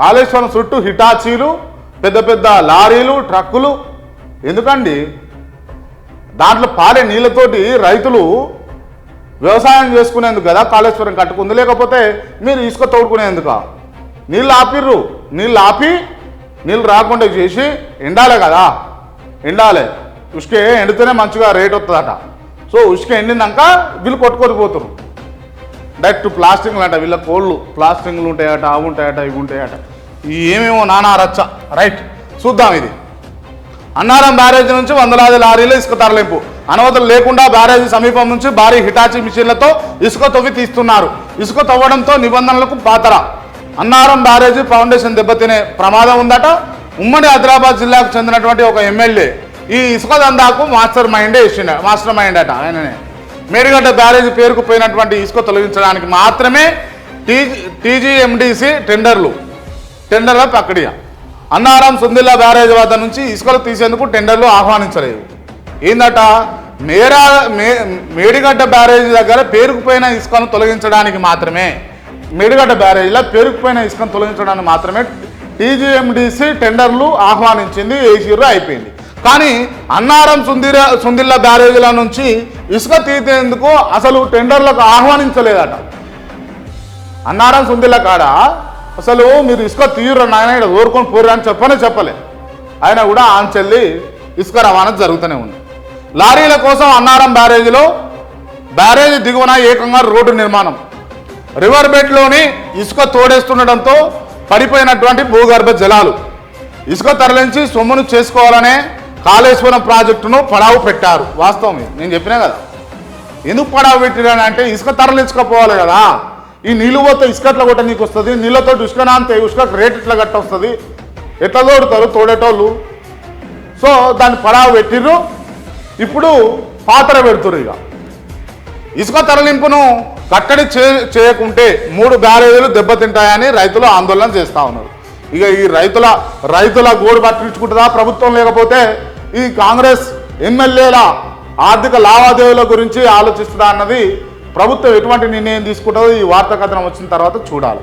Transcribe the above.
కాళేశ్వరం చుట్టూ హిటాచీలు, పెద్ద పెద్ద లారీలు, ట్రక్కులు. ఎందుకండి? దాంట్లో పారే నీళ్ళతోటి రైతులు వ్యవసాయం చేసుకునేందుకు కదా కాళేశ్వరం కట్టుకుంది, లేకపోతే మీరు ఇసుక తోడుకునేందుక? నీళ్ళు ఆపిర్రు, నీళ్ళు ఆపి నీళ్ళు రాకుండా చేసి ఎండాలే కదా, ఎండాలి. ఉసుకే ఎండితేనే మంచిగా రేట్ వస్తుందట. సో ఉసుక ఎండినాక వీళ్ళు కొట్టుకొని పోతున్నారు డైరెక్ట్ ప్లాస్టింగ్లు అంట. వీళ్ళ కోళ్ళు ప్లాస్టింగ్లు ఉంటాయట, అవి ఉంటాయట, ఇవి ఉంటాయట, ఏమేమో నానా రచ్చ. రైట్, చూద్దాం. ఇది అన్నారం బ్యారేజ్ నుంచి వందలాది లారీలు ఇసుక తరలింపు. అనుమతులు లేకుండా బ్యారేజ్ సమీపం నుంచి భారీ హిటాచీ మిషన్లతో ఇసుక తవ్వి తీస్తున్నారు. ఇసుక తవ్వడంతో నిబంధనలకు పాతర. అన్నారం బ్యారేజీ ఫౌండేషన్ దెబ్బతినే ప్రమాదం ఉందట. ఉమ్మడి ఆదిలాబాద్ జిల్లాకు చెందినటువంటి ఒక ఎమ్మెల్యే ఈ ఇసుక దందాకు మాస్టర్ మైండ్ అట. ఆయననే మేడిగడ్డ బ్యారేజీ పేరుకుపోయినటువంటి ఇసుక తొలగించడానికి మాత్రమే టీజీఎండిసి టెండర్ల ప్రక్రియ. అన్నారం సుందిల్లా బ్యారేజ్ వద్ద నుంచి ఇసుకలు తీసేందుకు టెండర్లు ఆహ్వానించలేదు. ఏందట? మేడిగడ్డ బ్యారేజీ దగ్గర పేరుకుపోయిన ఇసుకను తొలగించడానికి మాత్రమే, మేడిగడ్డ బ్యారేజీలో పేరుకుపోయిన ఇసుకను తొలగించడానికి మాత్రమే టీజీఎండిసి టెండర్లు ఆహ్వానించింది, ఏసీరు, అయిపోయింది. కానీ అన్నారం సుందిల్లా బ్యారేజీల నుంచి ఇసుక తీసేందుకు అసలు టెండర్లకు ఆహ్వానించలేదట. అన్నారం సుందిల్లా కాడ అసలు మీరు ఇసుక తీయరు నాయన, ఇక్కడ ఊరుకొని పోరు అని చెప్పలే. ఆయన కూడా ఆంచెల్లి ఇసుక రవాణా జరుగుతూనే ఉంది. లారీల కోసం అన్నారం బ్యారేజీ దిగువన ఏకంగా రోడ్డు నిర్మాణం. రివర్ బెడ్లోని ఇసుక తోడేస్తుండటంతో పడిపోయినటువంటి భూగర్భ జలాలు. ఇసుక తరలించి సొమ్మును చేసుకోవాలనే కాళేశ్వరం ప్రాజెక్టును పడావు పెట్టారు. వాస్తవం నేను చెప్పినా కదా. ఎందుకు పడావు పెట్టిరానంటే ఇసుక తరలించకపోవాలి కదా. ఈ నీళ్ళు పోతే ఇసుక ఎట్లా కొట్ట నీకు వస్తుంది, నీళ్ళతో ఇసుక నాంతే ఇసుక రేట్ ఎట్లా గట్ట వస్తుంది, ఎట్లా తోడుతారు తోడేటోళ్ళు. సో దాన్ని పడావు పెట్టిర్రు. ఇప్పుడు పాత్ర పెడుతురు. ఇక ఇసుక తరలింపును కట్టడి చేయకుంటే 3 బ్యారేజీలు దెబ్బతింటాయని రైతులు ఆందోళన చేస్తూ ఉన్నారు. ఇక ఈ రైతుల గోడు పట్టించుకుంటుందా ప్రభుత్వం, లేకపోతే ఈ కాంగ్రెస్ ఎమ్మెల్యేల ఆర్థిక లావాదేవీల గురించి ఆలోచిస్తుందా అన్నది ప్రభుత్వం ఎటువంటి నిర్ణయం తీసుకుంటుందో ఈ వార్తా కథనం వచ్చిన తర్వాత చూడాలి.